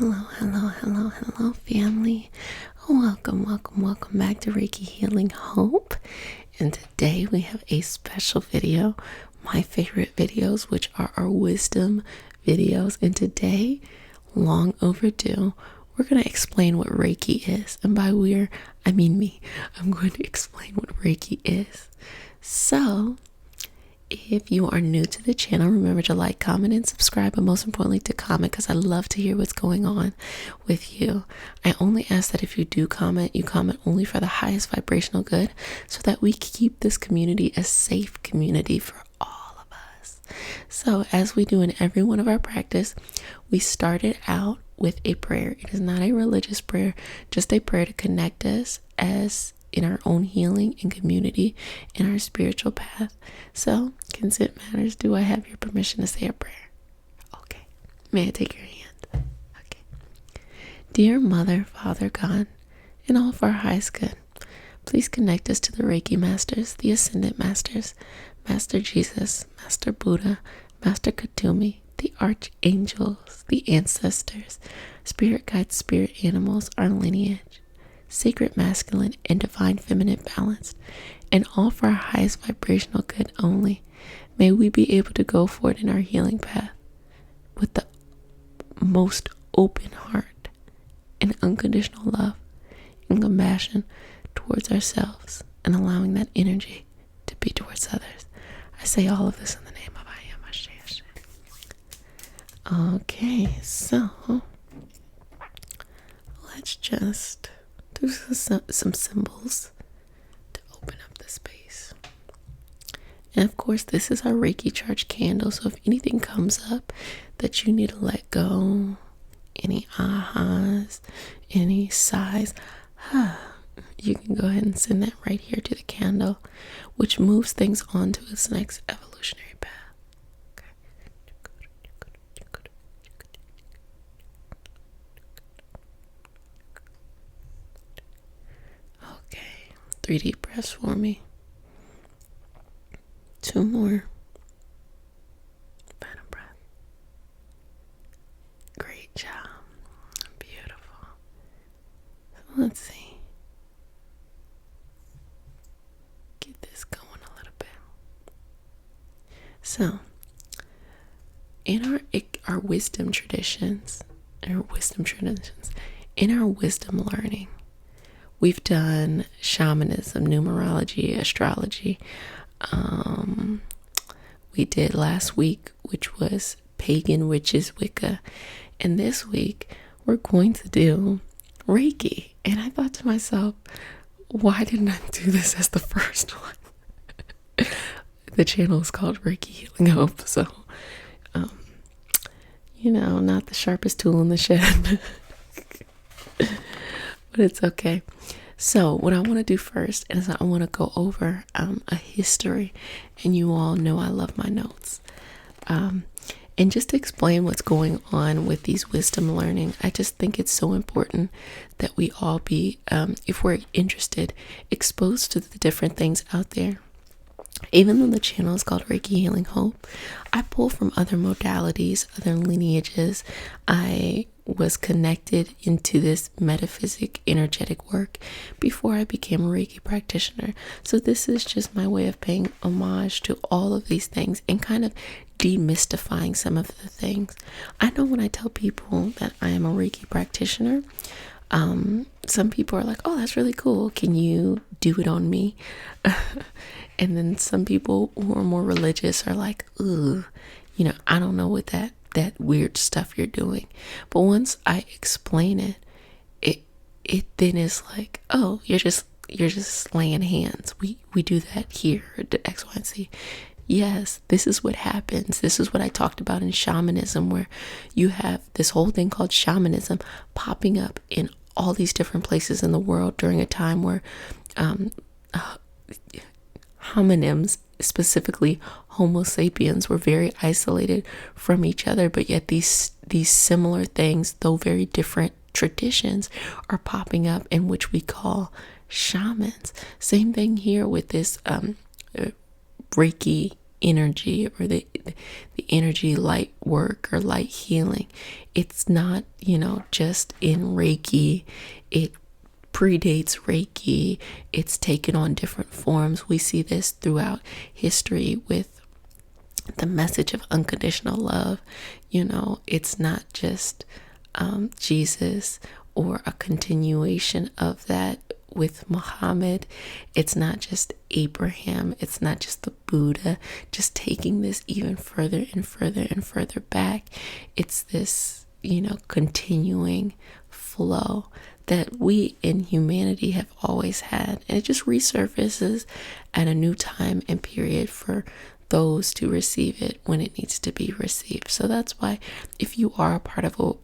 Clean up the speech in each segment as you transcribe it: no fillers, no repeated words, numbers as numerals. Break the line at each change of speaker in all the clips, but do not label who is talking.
Hello, family. Welcome back to Reiki Healing Hope. And today we have a special video, my favorite videos, which are our wisdom videos. And today, long overdue, we're going to explain what Reiki is. And by we're, I mean me. I'm going to explain what Reiki is. So, if you are new to the channel, remember to like, comment, and subscribe, but most importantly to comment, because I love to hear what's going on with you. I only ask that if you do comment, you comment only for the highest vibrational good, so that we keep this community a safe community for all of us. So as we do in every one of our practice, we started out with a prayer. It is not a religious prayer, just a prayer to connect us as in our own healing and community in our spiritual path. So, consent matters. Do I have your permission to say a prayer? Okay. May I take your hand? Okay. Dear Mother, Father, God, and all of our highest good, please connect us to the Reiki Masters, the Ascended Masters, Master Jesus, Master Buddha, Master Katumi, the Archangels, the Ancestors, Spirit Guides, Spirit Animals, our lineage, Sacred Masculine and Divine Feminine balanced, and all for our highest vibrational good only. May we be able to go forward in our healing path with the most open heart and unconditional love and compassion towards ourselves, and allowing that energy to be towards others. I say all of this in the name of I Am Ashe. Okay, so let's just do some symbols to open up the space. And of course, this is our Reiki charge candle. So if anything comes up that you need to let go, any ahas, any sighs, you can go ahead and send that right here to the candle, which moves things on to its next evolutionary path. Okay, 3 deep breaths for me. 2 more. Final breath. Great job. Beautiful. So let's see. Get this going a little bit. So, in our wisdom traditions, in our wisdom learning, we've done shamanism, numerology, astrology. We did last week, which was pagan witches, Wicca. And this week, we're going to do Reiki. And I thought to myself, why didn't I do this as the first one? The channel is called Reiki Healing Hope. So, not the sharpest tool in the shed. But it's okay. So what I want to do first is I want to go over a history, and you all know I love my notes. And just to explain what's going on with these wisdom learning, I just think it's so important that we all be, if we're interested, exposed to the different things out there. Even though the channel is called Reiki Healing Hope, I pull from other modalities, other lineages. I was connected into this metaphysic energetic work before I became a Reiki practitioner. So this is just my way of paying homage to all of these things and kind of demystifying some of the things. I know when I tell people that I am a Reiki practitioner, some people are like, oh, that's really cool. Can you do it on me? And then some people who are more religious are like, ooh, I don't know what that weird stuff you're doing. But once I explain it then is like, oh, you're just laying hands. We do that here at X, Y, and Z. Yes, this is what happens. This is what I talked about in shamanism, where you have this whole thing called shamanism popping up in all these different places in the world during a time where homonyms, specifically Homo sapiens, were very isolated from each other, but yet these similar things, though very different traditions, are popping up, in which we call shamans. Same thing here with this Reiki energy or the energy light work or light healing. It's not, just in Reiki. It predates Reiki. It's taken on different forms. We see this throughout history with the message of unconditional love. It's not just Jesus or a continuation of that with Muhammad. It's not just Abraham. It's not just the Buddha. Just taking this even further and further and further back. It's this, continuing flow that we in humanity have always had. And it just resurfaces at a new time and period for those to receive it when it needs to be received. So that's why if you are a part of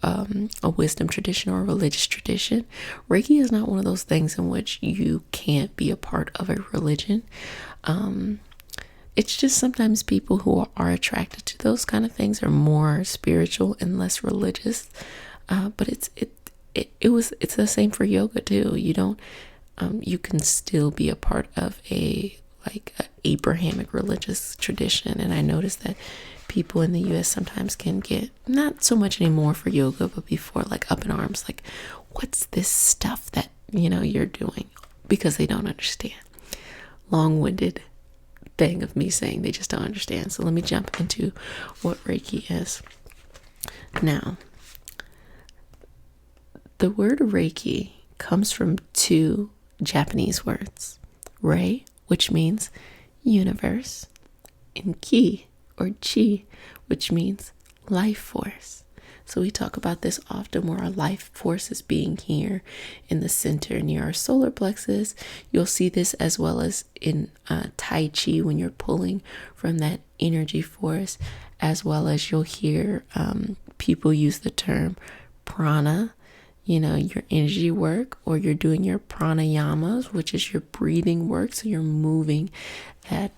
a wisdom tradition or a religious tradition, Reiki is not one of those things in which you can't be a part of a religion. It's just sometimes people who are attracted to those kind of things are more spiritual and less religious. But it's the same for yoga too. You can still be a part of a Abrahamic religious tradition. And I noticed that people in the US sometimes can get, not so much anymore for yoga, but before, up in arms, what's this stuff that you're doing, because they don't understand. Long-winded thing of me saying they just don't understand. So let me jump into what Reiki is. Now, the word Reiki comes from two Japanese words, Rei, which means universe, and Ki, or Chi, which means life force. So we talk about this often, where our life force is being here in the center near our solar plexus. You'll see this as well as in Tai Chi when you're pulling from that energy force, as well as you'll hear people use the term prana, your energy work, or you're doing your pranayamas, which is your breathing work. So you're moving that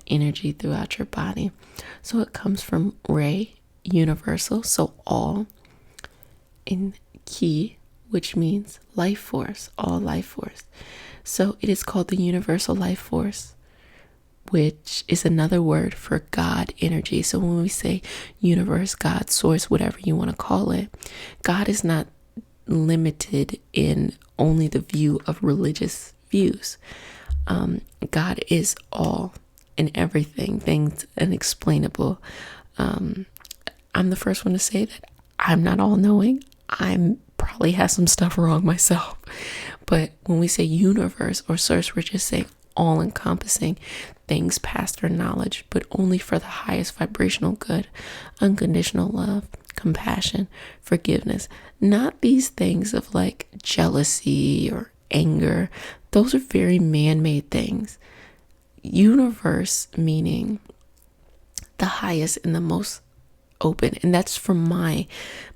energy throughout your body. So it comes from Rei, universal, so all, in Ki, which means life force, all life force. So it is called the universal life force, which is another word for God energy. So when we say universe, God, source, whatever you want to call it, God is not limited in only the view of religious views. God is all and everything, things unexplainable. I'm the first one to say that I'm not all knowing. I probably have some stuff wrong myself. But when we say universe or source, we're just saying all encompassing, things past our knowledge, but only for the highest vibrational good, unconditional love, compassion, forgiveness. Not these things of jealousy or anger. Those are very man-made things. Universe meaning the highest and the most open. And that's from my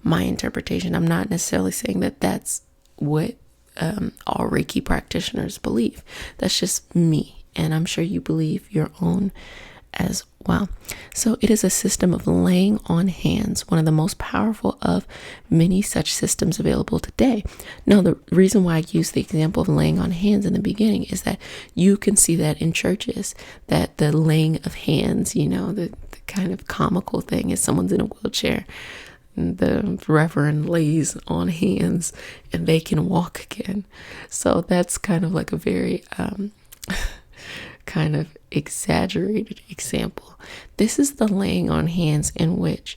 interpretation. I'm not necessarily saying that that's what all Reiki practitioners believe. That's just me. And I'm sure you believe your own as well. So it is a system of laying on hands, one of the most powerful of many such systems available today. Now, the reason why I use the example of laying on hands in the beginning is that you can see that in churches, that the laying of hands, the kind of comical thing is someone's in a wheelchair, and the reverend lays on hands and they can walk again. So that's kind of a very kind of exaggerated example. This is the laying on hands in which,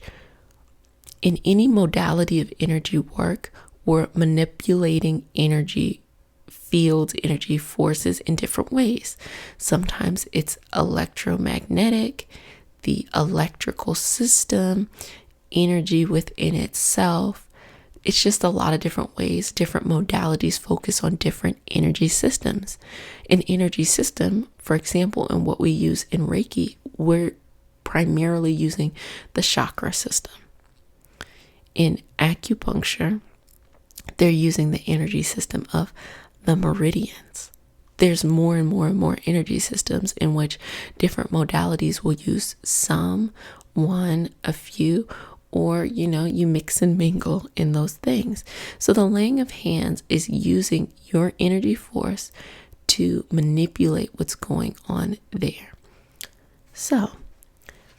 in any modality of energy work, we're manipulating energy fields, energy forces in different ways. Sometimes it's electromagnetic, the electrical system, energy within itself. It's just a lot of different ways, different modalities focus on different energy systems. An energy system, for example, in what we use in Reiki, we're primarily using the chakra system. In acupuncture, they're using the energy system of the meridians. There's more and more and more energy systems in which different modalities will use some, one, a few, or, you mix and mingle in those things. So the laying of hands is using your energy force to manipulate what's going on there. So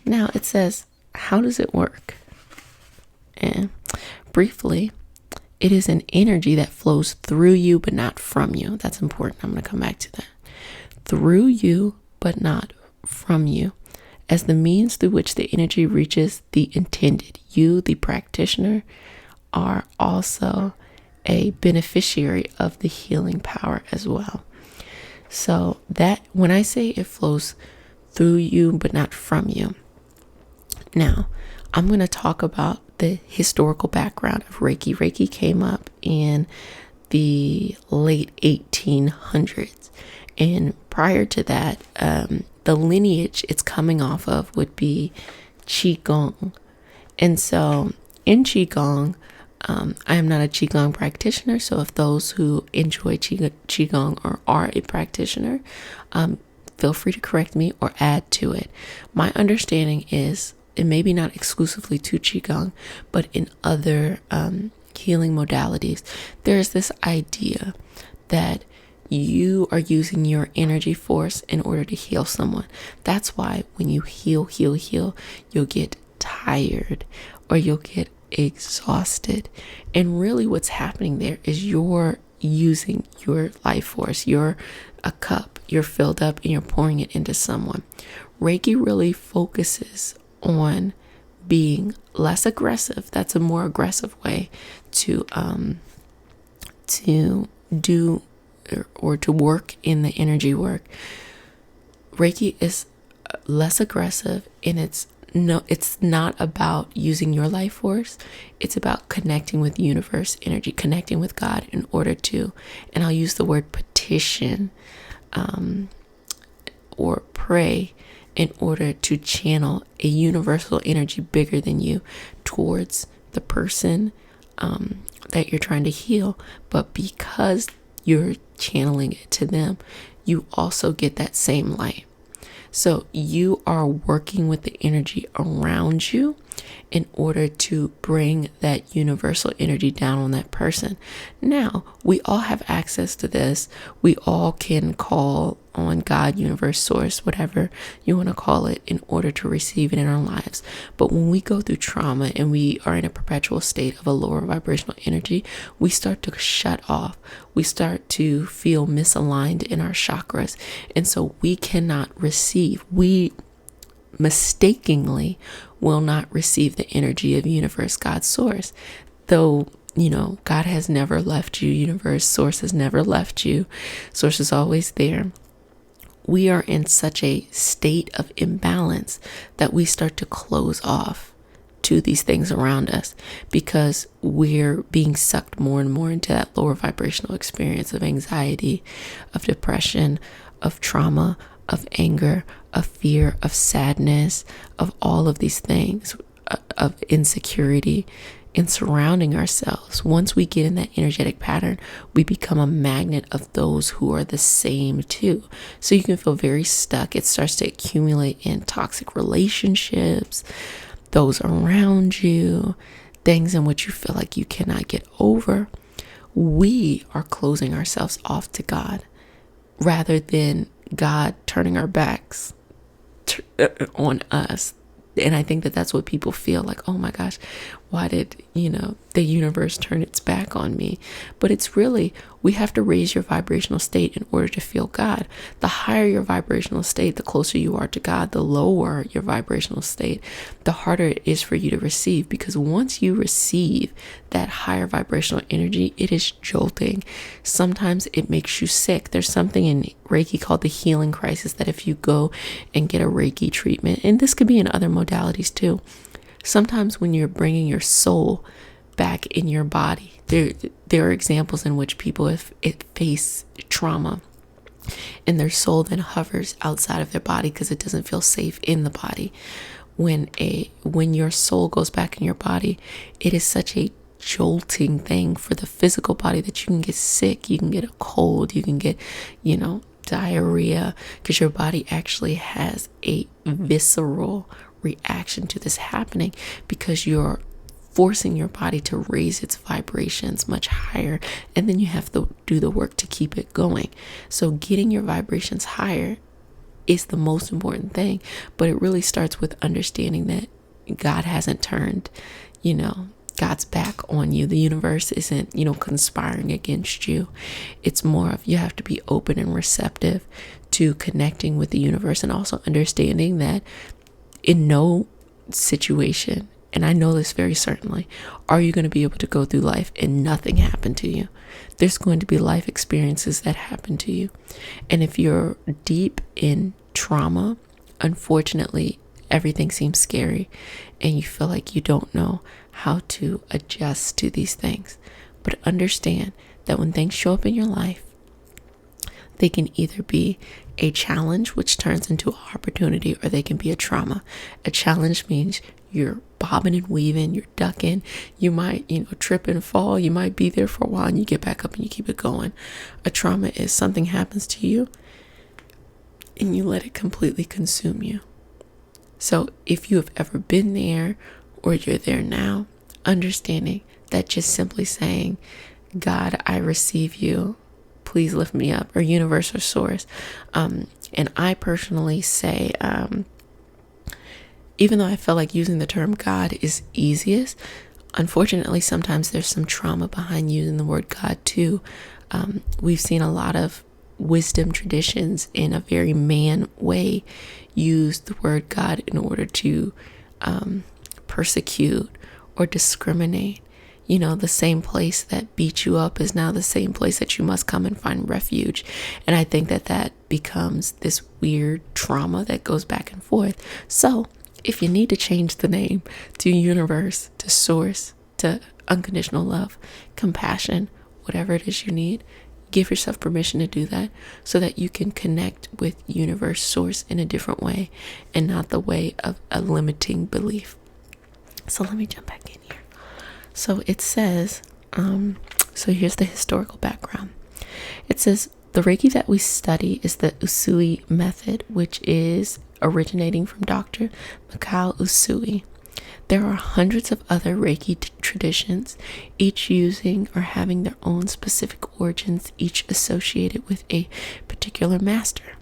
Now it says, how does it work? And briefly, it is an energy that flows through you but not from you. That's important. I'm going to come back to that. Through you but not from you, as the means through which the energy reaches the intended. You, the practitioner, are also a beneficiary of the healing power as well. So that when I say it flows through you but not from you, now I'm going to talk about the historical background of Reiki. Reiki came up in the late 1800s, and prior to that, the lineage it's coming off of would be Qigong. And so in Qigong, I am not a Qigong practitioner, so if those who enjoy Qigong or are a practitioner, feel free to correct me or add to it. My understanding is, it may be not exclusively to Qigong, but in other healing modalities, there's this idea that you are using your energy force in order to heal someone. That's why when you heal, you'll get tired or you'll get exhausted. And really what's happening there is you're using your life force. You're a cup, you're filled up and you're pouring it into someone. Reiki really focuses on being less aggressive. That's a more aggressive way to do or to work in the energy work. Reiki is less aggressive, and it's not about using your life force. It's about connecting with universe energy, connecting with God in order to, and I'll use the word petition or pray, in order to channel a universal energy bigger than you towards the person that you're trying to heal. But because you're channeling it to them, you also get that same light. So you are working with the energy around you in order to bring that universal energy down on that person. Now, we all have access to this. We all can call on God, universe, source, whatever you want to call it, in order to receive it in our lives. But when we go through trauma and we are in a perpetual state of a lower vibrational energy, we start to shut off. We start to feel misaligned in our chakras. And so we cannot receive. We mistakenly will not receive the energy of universe, God, source. Though, God has never left you. Universe, source has never left you. Source is always there. We are in such a state of imbalance that we start to close off to these things around us because we're being sucked more and more into that lower vibrational experience of anxiety, of depression, of trauma, of anger, of fear, of sadness, of all of these things, of insecurity, in surrounding ourselves. Once we get in that energetic pattern, we become a magnet of those who are the same too. So you can feel very stuck. It starts to accumulate in toxic relationships, those around you, things in which you feel like you cannot get over. We are closing ourselves off to God rather than God turning our backs on us. And I think that that's what people feel like, oh my gosh, why did, the universe turn its back on me? But it's really, we have to raise your vibrational state in order to feel God. The higher your vibrational state, the closer you are to God. The lower your vibrational state, the harder it is for you to receive. Because once you receive that higher vibrational energy, it is jolting. Sometimes it makes you sick. There's something in Reiki called the healing crisis, that if you go and get a Reiki treatment, and this could be in other modalities too, sometimes when you're bringing your soul back in your body, there are examples in which people have face trauma and their soul then hovers outside of their body because it doesn't feel safe in the body. When your soul goes back in your body, it is such a jolting thing for the physical body that you can get sick, you can get a cold, you can get, diarrhea, because your body actually has a visceral reaction to this happening because you're forcing your body to raise its vibrations much higher, and then you have to do the work to keep it going. So getting your vibrations higher is the most important thing. But it really starts with understanding that God hasn't turned, God's back on you. The universe isn't, conspiring against you. It's more of, you have to be open and receptive to connecting with the universe, and also understanding that in no situation, and I know this very certainly, are you going to be able to go through life and nothing happen to you. There's going to be life experiences that happen to you. And if you're deep in trauma, unfortunately, everything seems scary and you feel like you don't know how to adjust to these things. But understand that when things show up in your life, they can either be a challenge, which turns into an opportunity, or they can be a trauma. A challenge means you're bobbing and weaving, you're ducking, you might, trip and fall, you might be there for a while and you get back up and you keep it going. A trauma is something happens to you and you let it completely consume you. So if you have ever been there or you're there now, understanding that just simply saying, God, I receive you, please lift me up, or universe or source. And I personally say, even though I feel like using the term God is easiest, unfortunately, sometimes there's some trauma behind using the word God too. We've seen a lot of wisdom traditions in a very man way use the word God in order to persecute or discriminate. The same place that beat you up is now the same place that you must come and find refuge. And I think that becomes this weird trauma that goes back and forth. So if you need to change the name to universe, to source, to unconditional love, compassion, whatever it is you need, give yourself permission to do that so that you can connect with universe, source in a different way and not the way of a limiting belief. So let me jump back in here. So it says, so here's the historical background. It says, the Reiki that we study is the Ensui method, which is originating from Dr. Mikao Ensui. There are hundreds of other Reiki traditions, each using or having their own specific origins, each associated with a particular master.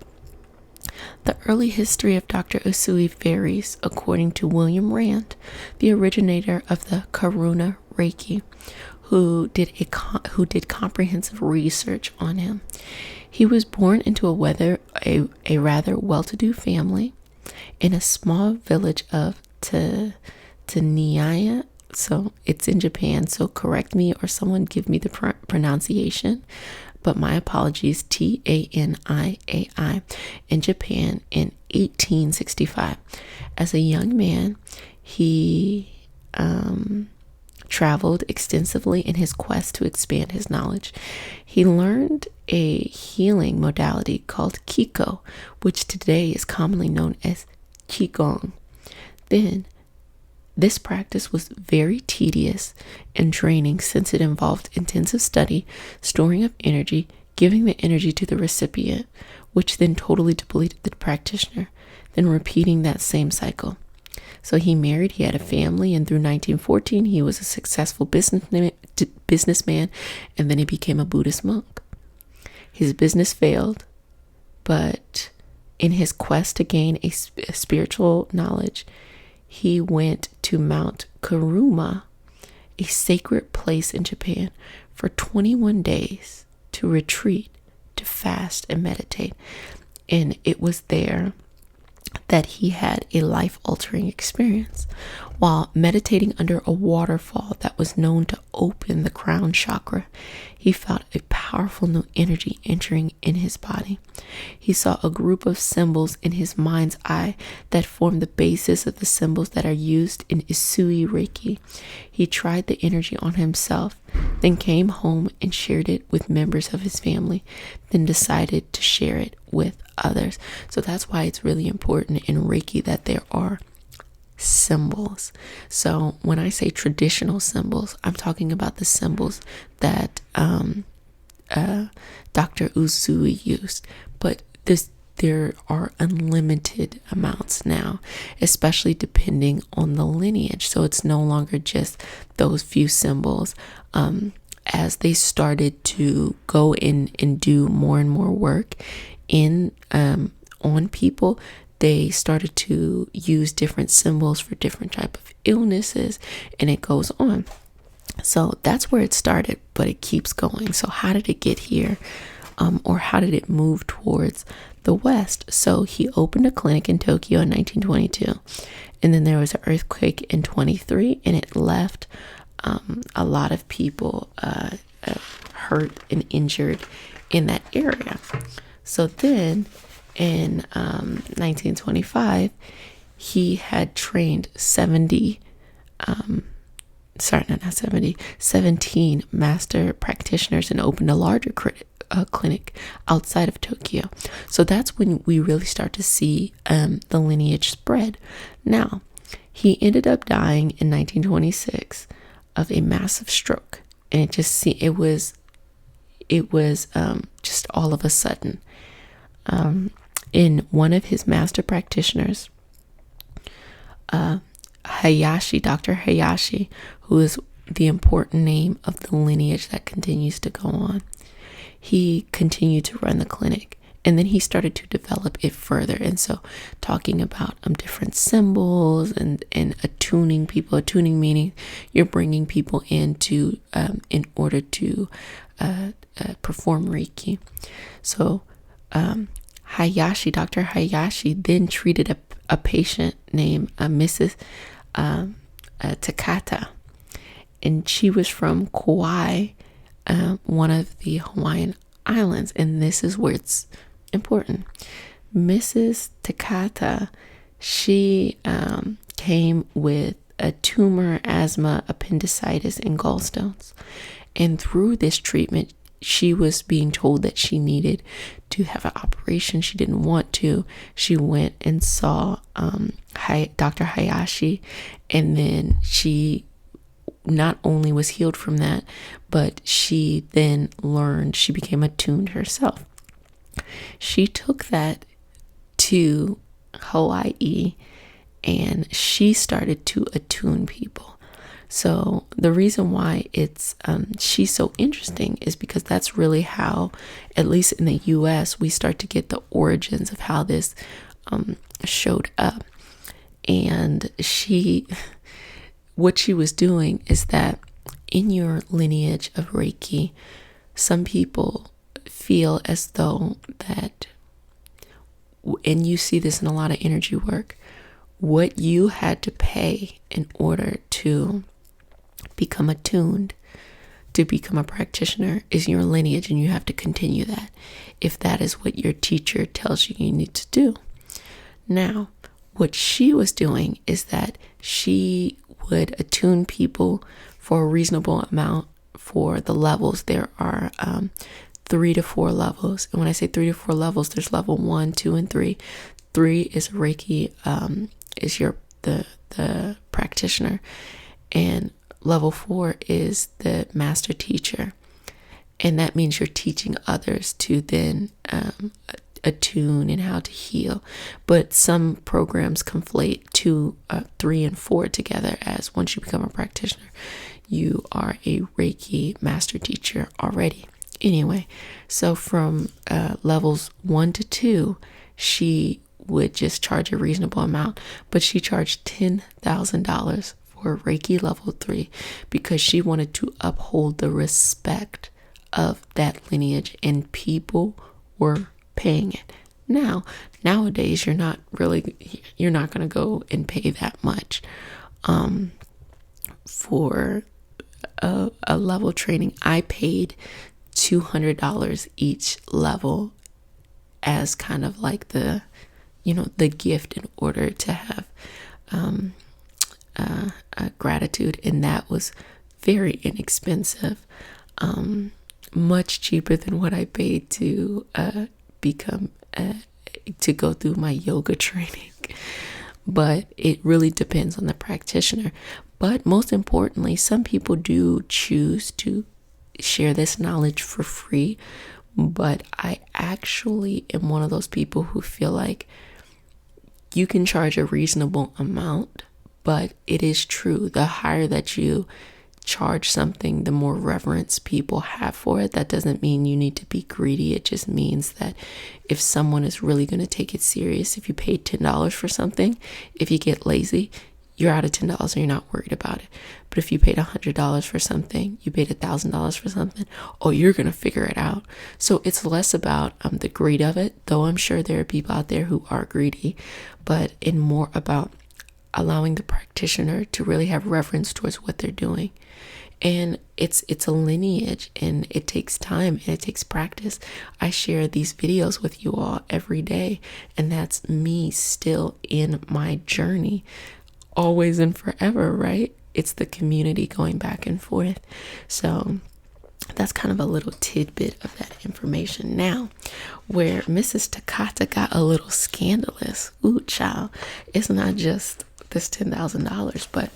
The early history of Dr. Ensui varies, according to William Rand, the originator of the Karuna Reiki, who did comprehensive research on him. He was born into a rather well-to-do family in a small village of Taniya. So it's in Japan, so correct me or someone give me the pronunciation. But my apologies, Taniai in Japan in 1865. As a young man, he traveled extensively in his quest to expand his knowledge. He learned a healing modality called Kiko, which today is commonly known as Qigong. Then, this practice was very tedious and draining since it involved intensive study, storing of energy, giving the energy to the recipient, which then totally depleted the practitioner, then repeating that same cycle. So he married, he had a family, and through 1914 he was a successful businessman, and then he became a Buddhist monk. His business failed, but in his quest to gain a spiritual knowledge, he went to Mount Kuruma, a sacred place in Japan, for 21 days to retreat, to fast and meditate. And it was there that he had a life-altering experience. While meditating under a waterfall that was known to open the crown chakra, he felt a powerful new energy entering in his body. He saw a group of symbols in his mind's eye that formed the basis of the symbols that are used in Ensui Reiki. He tried the energy on himself, then came home and shared it with members of his family, then decided to share it with others. So that's why it's really important in Reiki that there are symbols. So when I say traditional symbols, I'm talking about the symbols that Dr. Ensui used. But there are unlimited amounts now, especially depending on the lineage. So it's no longer just those few symbols. As they started to go in and do more and more work in on on people, they started to use different symbols for different type of illnesses, and it goes on. So that's where it started, but it keeps going. So how did it get here? Or how did it move towards the West? So he opened a clinic in Tokyo in 1922, and then there was an earthquake in 23, and it left a lot of people hurt and injured in that area. So then in 1925, he had trained 17 master practitioners and opened a larger clinic outside of Tokyo. So that's when we really start to see the lineage spread. Now, he ended up dying in 1926 of a massive stroke, and it was just all of a sudden. In one of his master practitioners, Hayashi, Dr. Hayashi, who is the important name of the lineage that continues to go on, he continued to run the clinic, and then he started to develop it further. And so talking about different symbols and attuning people, attuning meaning you're bringing people into in order to perform Reiki. So Hayashi, Dr. Hayashi, then treated a patient named Mrs. Takata, and she was from Kauai, one of the Hawaiian islands, and this is where it's important. Mrs. Takata, she came with a tumor, asthma, appendicitis, and gallstones, and through this treatment, she was being told that she needed to have an operation. She didn't want to. She went and saw Dr. Hayashi, and then she not only was healed from that, but she then learned, she became attuned herself. She took that to Hawaii, and she started to attune people. So the reason why it's she's so interesting is because that's really how, at least in the US, we start to get the origins of how this showed up. And what she was doing is that in your lineage of Reiki, some people feel as though that, and you see this in a lot of energy work, what you had to pay in order to become attuned, to become a practitioner, is your lineage, and you have to continue that if that is what your teacher tells you you need to do. Now, what she was doing is that she would attune people for a reasonable amount for the levels. There are 3 to 4 levels, and when I say 3 to 4 levels, there's level 1, 2, and 3. 3 is Reiki, is the practitioner, and level 4 is the master teacher, and that means you're teaching others to then attune and how to heal. But some programs conflate 2, 3, and 4 together, as once you become a practitioner, you are a Reiki master teacher already. Anyway, so from levels 1 to 2, she would just charge a reasonable amount, but she charged $10,000 for Reiki level 3 because she wanted to uphold the respect of that lineage, and people were paying it. Nowadays, you're not going to go and pay that much for a level training. I paid $200 each level as kind of like the gift in order to have gratitude, and that was very inexpensive, much cheaper than what I paid to to go through my yoga training. But it really depends on the practitioner. But most importantly, some people do choose to share this knowledge for free, but I actually am one of those people who feel like you can charge a reasonable amount, but it is true, the higher that you charge something, the more reverence people have for it. That doesn't mean you need to be greedy. It just means that if someone is really going to take it serious, if you paid $10 for something, if you get lazy, you're out of $10 and you're not worried about it. But if you paid $100 for something, you paid $1,000 for something, oh, you're going to figure it out. So it's less about the greed of it, though I'm sure there are people out there who are greedy, but in more about allowing the practitioner to really have reverence towards what they're doing. And it's a lineage, and it takes time and it takes practice. I share these videos with you all every day, and that's me still in my journey, always and forever, right? It's the community going back and forth. So that's kind of a little tidbit of that information. Now, where Mrs. Takata got a little scandalous, ooh, child, it's not just this $10,000, but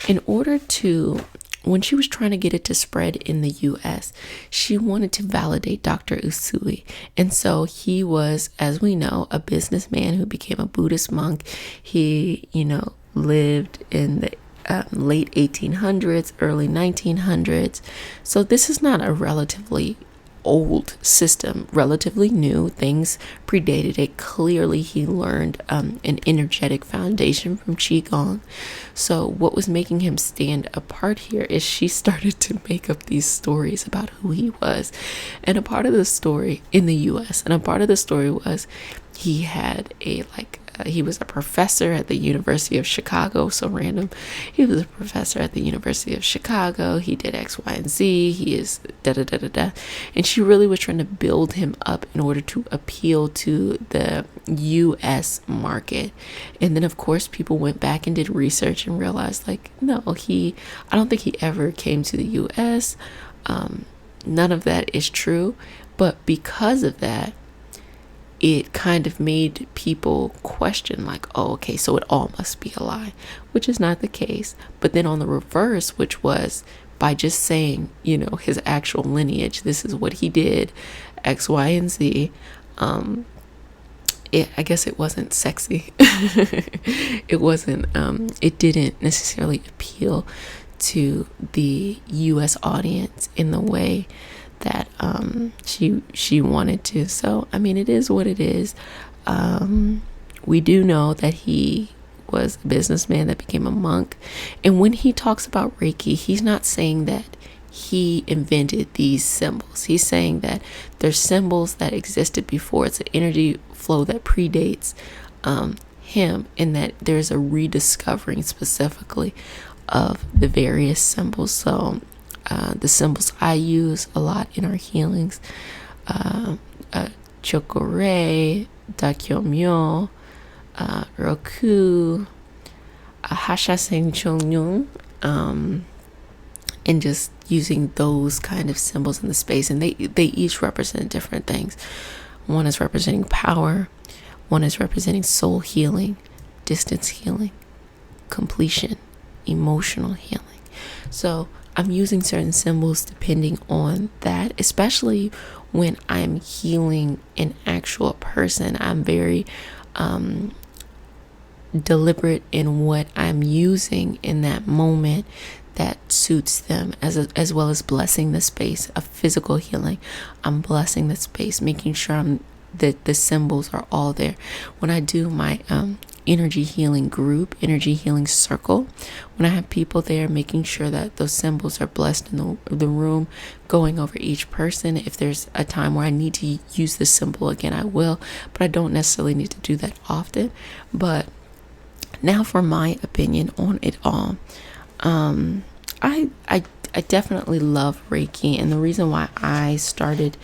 in order to, when she was trying to get it to spread in the US, she wanted to validate Dr. Ensui. And so he was, as we know, a businessman who became a Buddhist monk. He, lived in the late 1800s, early 1900s. So this is not a relatively old system, relatively new. Things predated it. Clearly, he learned an energetic foundation from Qigong. So what was making him stand apart here is she started to make up these stories about who he was. And a part of the story in the US, and a part of the story was he had he was a professor at the University of Chicago. So random. He was a professor at the University of Chicago. He did X, Y, and Z. He is da da da da da. And she really was trying to build him up in order to appeal to the US market. And then, of course, people went back and did research and realized, no, I don't think he ever came to the US. None of that is true. But because of that, it kind of made people question, oh, okay, so it all must be a lie, which is not the case. But then on the reverse, which was by just saying, his actual lineage, this is what he did, X, Y, and Z, I guess it wasn't sexy. It wasn't, it didn't necessarily appeal to the US audience in the way that she wanted to. So it is what it is. We do know that he was a businessman that became a monk, and when he talks about Reiki, he's not saying that he invented these symbols. He's saying that there's symbols that existed before. It's an energy flow that predates him, and that there's a rediscovering specifically of the various symbols. So the symbols I use a lot in our healings, Chokore, Dakyomyo, Roku, Hashasen Chongyun, and just using those kind of symbols in the space. And they each represent different things. One is representing power, one is representing soul healing, distance healing, completion, emotional healing. So I'm using certain symbols depending on that, especially when I'm healing an actual person. I'm very deliberate in what I'm using in that moment that suits them, as well as blessing the space of physical healing. I'm blessing the space, making sure that the symbols are all there. When I do my energy healing group, energy healing circle, when I have people there, making sure that those symbols are blessed in the room, going over each person. If there's a time where I need to use this symbol again, I will, but I don't necessarily need to do that often. But now for my opinion on it all. I definitely love Reiki, and the reason why I started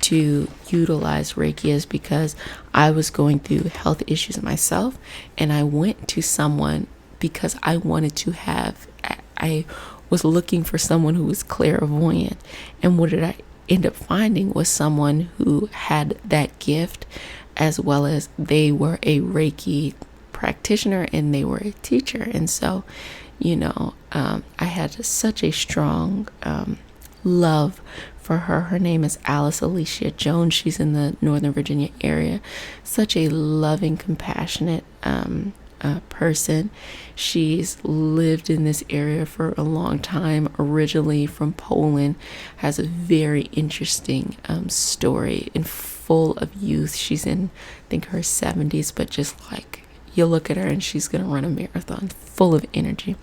to utilize Reiki is because I was going through health issues myself, and I went to someone because I was looking for someone who was clairvoyant. And what did I end up finding was someone who had that gift, as well as they were a Reiki practitioner and they were a teacher. And so I had such a strong love for her. Her name is Alice Alicia Jones. She's in the Northern Virginia area. Such a loving, compassionate person. She's lived in this area for a long time, originally from Poland, has a very interesting story and full of youth. She's in, I think, her 70s, but just like, you'll look at her and she's going to run a marathon, full of energy.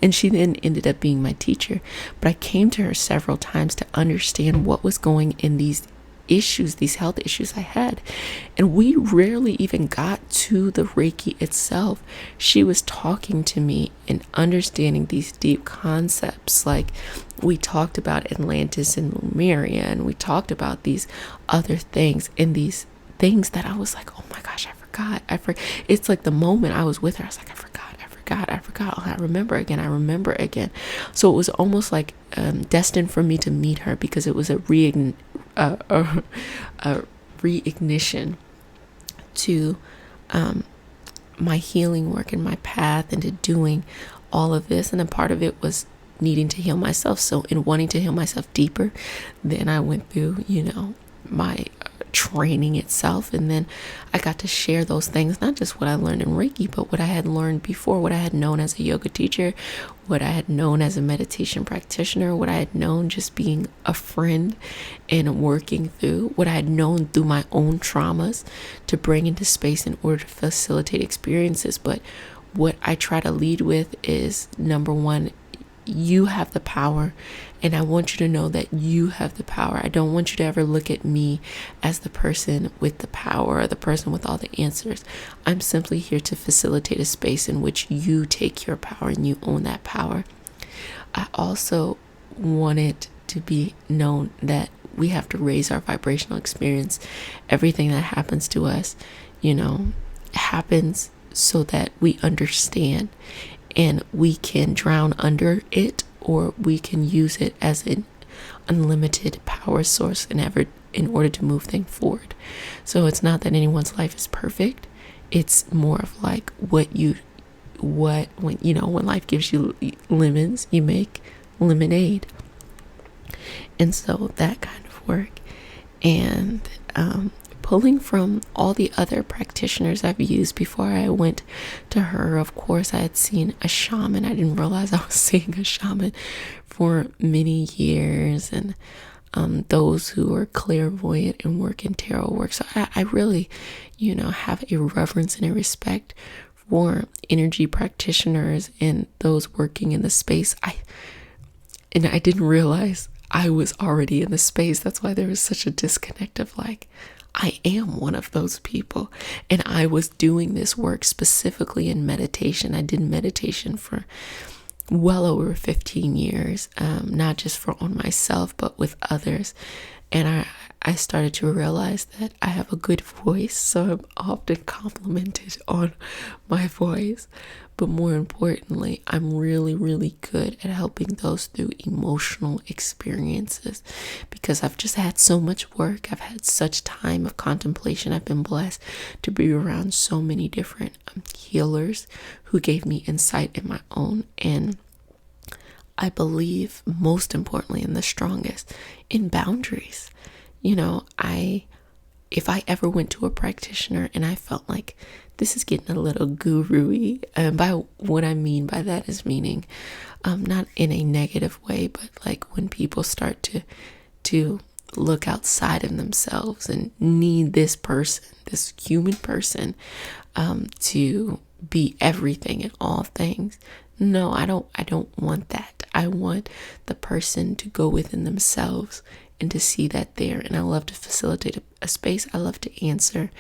And she then ended up being my teacher. But I came to her several times to understand what was going in these issues, these health issues I had. And we rarely even got to the Reiki itself. She was talking to me and understanding these deep concepts. Like, we talked about Atlantis and Lemuria, and we talked about these other things, and these things that I was like, oh my gosh, I forgot. It's like the moment I was with her, I was like, I forgot. Oh, I remember again. So it was almost like destined for me to meet her, because it was a reignition to my healing work and my path into doing all of this. And a part of it was needing to heal myself. So in wanting to heal myself deeper, then I went through, my training itself, and then I got to share those things, not just what I learned in Reiki, but what I had learned before, what I had known as a yoga teacher, what I had known as a meditation practitioner, what I had known just being a friend and working through, what I had known through my own traumas to bring into space in order to facilitate experiences. But what I try to lead with is, number one, you have the power, and I want you to know that you have the power. I don't want you to ever look at me as the person with the power or the person with all the answers. I'm simply here to facilitate a space in which you take your power and you own that power. I also want it to be known that we have to raise our vibrational experience. Everything that happens to us, happens so that we understand, and we can drown under it, or we can use it as an unlimited power source in order to move things forward. So it's not that anyone's life is perfect. It's more of like when life gives you lemons, you make lemonade. And so that kind of work, and pulling from all the other practitioners I've used before I went to her. Of course, I had seen a shaman. I didn't realize I was seeing a shaman for many years, and those who are clairvoyant and work in tarot work. So I really, have a reverence and a respect for energy practitioners and those working in the space. I didn't realize I was already in the space. That's why there was such a disconnect of like, I am one of those people, and I was doing this work specifically in meditation. I did meditation for well over 15 years, not just on myself, but with others. And I started to realize that I have a good voice, so I'm often complimented on my voice. But more importantly, I'm really, really good at helping those through emotional experiences, because I've just had so much work. I've had such time of contemplation. I've been blessed to be around so many different healers who gave me insight in my own. And I believe most importantly, and the strongest, in boundaries. If I ever went to a practitioner and I felt like this is getting a little guru-y, by what I mean by that is meaning not in a negative way, but like when people start to look outside of themselves and need this person, this human person, to be everything and all things. No, I don't want that. I want the person to go within themselves and to see that there. And I love to facilitate a space. I love to answer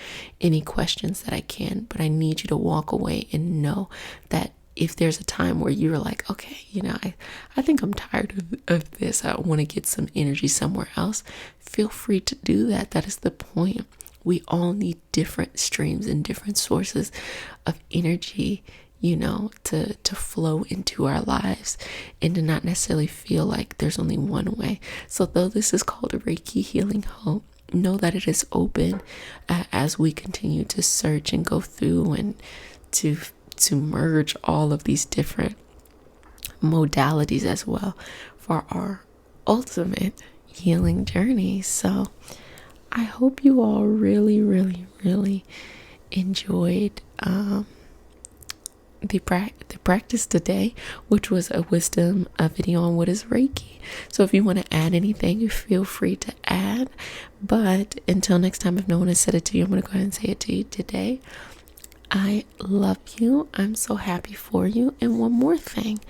any questions that I can, but I need you to walk away and know that if there's a time where you're like, okay, I think I'm tired of this, I want to get some energy somewhere else, feel free to do that. That is the point. We all need different streams and different sources of energy, to flow into our lives, and to not necessarily feel like there's only one way. So though this is called a Reiki Healing Home, know that it is open as we continue to search and go through and to merge all of these different modalities as well for our ultimate healing journey. So I hope you all really, really, really enjoyed the practice today, which was a wisdom video on what is Reiki. So if you want to add anything, you feel free to add. But until next time, if no one has said it to you, I'm going to go ahead and say it to you today. I love you. I'm so happy for you. And one more thing,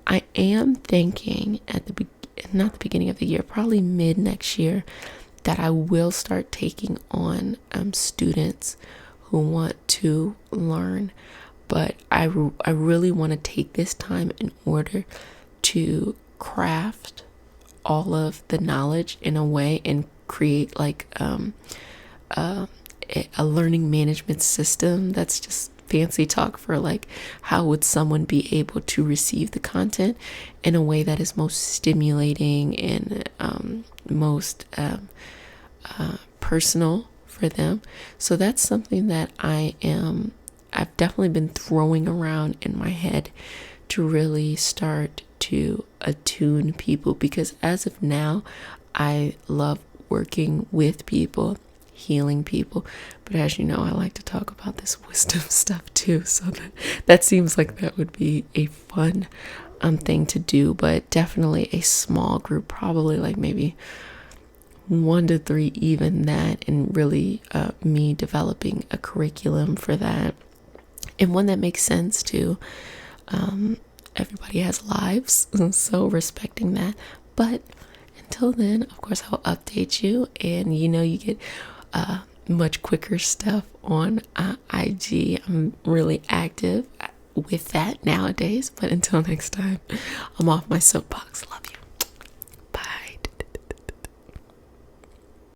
I am thinking not the beginning of the year, probably mid next year, that I will start taking on students who want to learn. But I really want to take this time in order to craft all of the knowledge in a way and create like a learning management system. That's just fancy talk for like how would someone be able to receive the content in a way that is most stimulating and most personal for them. So that's something that I've definitely been throwing around in my head to really start to attune people, because as of now, I love working with people, healing people, but as you know, I like to talk about this wisdom stuff too, so that seems like that would be a fun thing to do. But definitely a small group, probably like maybe 1 to 3, even that, and really me developing a curriculum for that, and one that makes sense to everybody has lives, so respecting that. But until then, of course, I'll update you, and you get much quicker stuff on IG. I'm really active with that nowadays. But until next time, I'm off my soapbox. Love you.